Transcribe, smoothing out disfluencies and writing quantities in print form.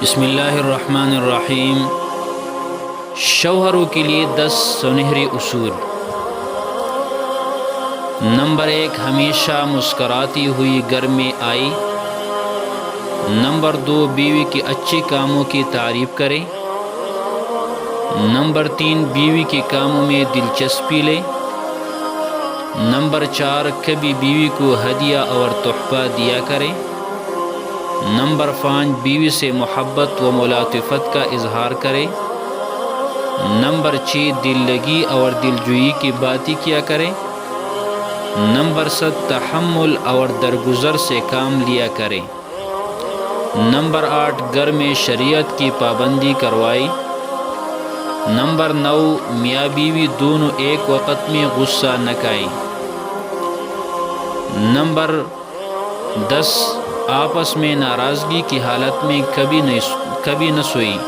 بسم اللہ الرحمن الرحیم۔ شوہروں کے لیے 10 سنہرے اصول۔ نمبر 1، ہمیشہ مسکراتی ہوئی گھر میں آئی۔ نمبر 2، بیوی کے اچھے کاموں کی تعریف کرے۔ نمبر 3، بیوی کے کاموں میں دلچسپی لے۔ نمبر 4، کبھی بیوی کو ہدیہ اور تحفہ دیا کرے۔ نمبر 5، بیوی سے محبت و ملاطفت کا اظہار کرے۔ نمبر 6، دل لگی اور دلجوئی کی باتیں کیا کرے۔ نمبر 7، تحمل اور درگزر سے کام لیا کرے۔ نمبر 8، گھر میں شریعت کی پابندی کروائی۔ نمبر 9، میاں بیوی دونوں ایک وقت میں غصہ نہ کریں۔ نمبر 10، آپس میں ناراضگی کی حالت میں کبھی نہ سوئی۔